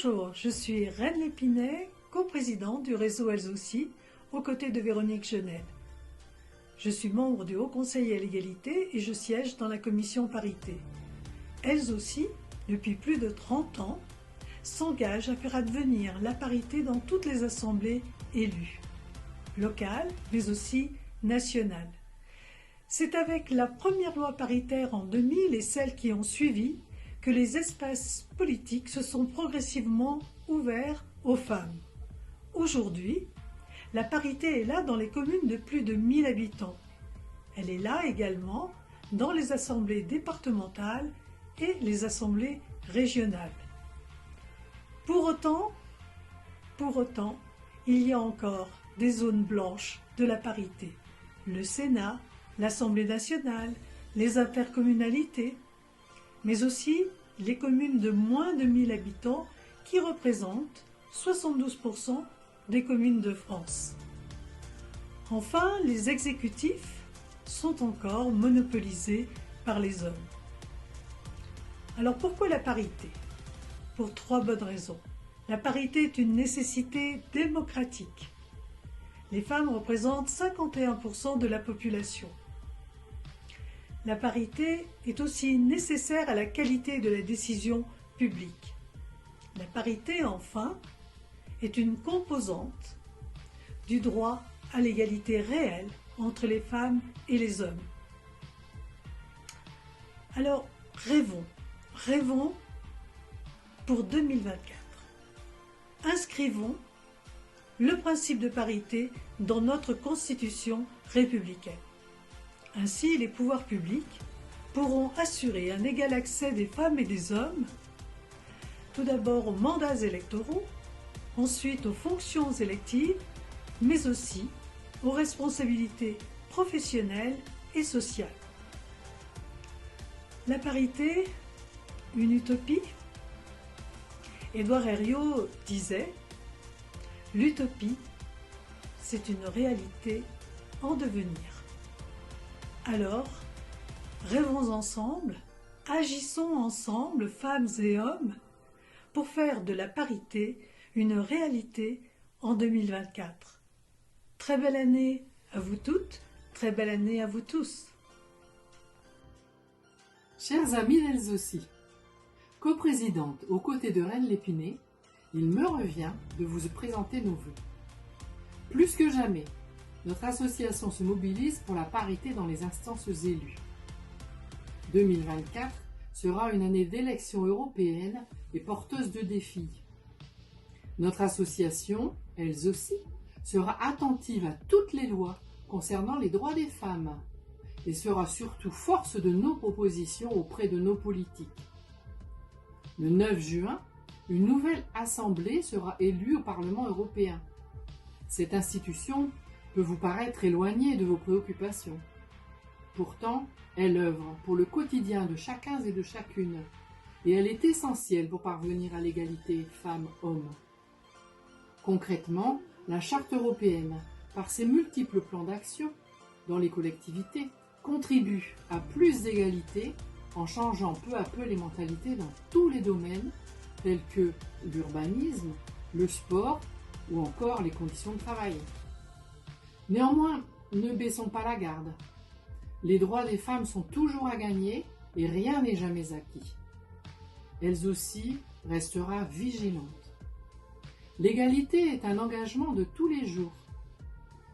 Bonjour, je suis Reine Lépinet, coprésidente du réseau Elles aussi, aux côtés de Véronique Genel. Je suis membre du Haut Conseil à l'égalité et je siège dans la commission parité. Elles aussi, depuis plus de 30 ans, s'engagent à faire advenir la parité dans toutes les assemblées élues, locales mais aussi nationales. C'est avec la première loi paritaire en 2000 et celles qui ont suivi que les espaces politiques se sont progressivement ouverts aux femmes. Aujourd'hui, la parité est là dans les communes de plus de 1000 habitants. Elle est là également dans les assemblées départementales et les assemblées régionales. Pour autant, il y a encore des zones blanches de la parité. Le Sénat, l'Assemblée nationale, les intercommunalités, mais aussi les communes de moins de 1000 habitants qui représentent 72% des communes de France. Enfin, les exécutifs sont encore monopolisés par les hommes. Alors pourquoi la parité? Pour 3 bonnes raisons. La parité est une nécessité démocratique. Les femmes représentent 51% de la population. La parité est aussi nécessaire à la qualité de la décision publique. La parité, enfin, est une composante du droit à l'égalité réelle entre les femmes et les hommes. Alors, rêvons pour 2024. Inscrivons le principe de parité dans notre constitution républicaine. Ainsi, les pouvoirs publics pourront assurer un égal accès des femmes et des hommes, tout d'abord aux mandats électoraux, ensuite aux fonctions électives, mais aussi aux responsabilités professionnelles et sociales. La parité, une utopie? Édouard Herriot disait « L'utopie, c'est une réalité en devenir ». Alors, rêvons ensemble, agissons ensemble, femmes et hommes, pour faire de la parité une réalité en 2024. Très belle année à vous toutes, très belle année à vous tous. Chers amis d'Elles aussi, coprésidente aux côtés de Reine Lépinet, il me revient de vous présenter nos vœux. Plus que jamais, notre association se mobilise pour la parité dans les instances élues. 2024 sera une année d'élections européennes et porteuse de défis. Notre association, Elles aussi, sera attentive à toutes les lois concernant les droits des femmes et sera surtout force de nos propositions auprès de nos politiques. Le 9 juin, une nouvelle assemblée sera élue au Parlement européen. Cette institution peut vous paraître éloignée de vos préoccupations. Pourtant, elle œuvre pour le quotidien de chacun et de chacune, et elle est essentielle pour parvenir à l'égalité femmes-hommes. Concrètement, la Charte européenne, par ses multiples plans d'action dans les collectivités, contribue à plus d'égalité en changeant peu à peu les mentalités dans tous les domaines, tels que l'urbanisme, le sport ou encore les conditions de travail. Néanmoins, ne baissons pas la garde. Les droits des femmes sont toujours à gagner et rien n'est jamais acquis. Elles aussi restera vigilante. L'égalité est un engagement de tous les jours.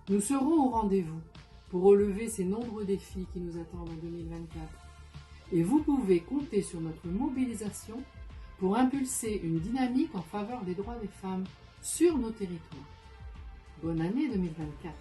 Nous serons au rendez-vous pour relever ces nombreux défis qui nous attendent en 2024. Et vous pouvez compter sur notre mobilisation pour impulser une dynamique en faveur des droits des femmes sur nos territoires. Bonne année 2024!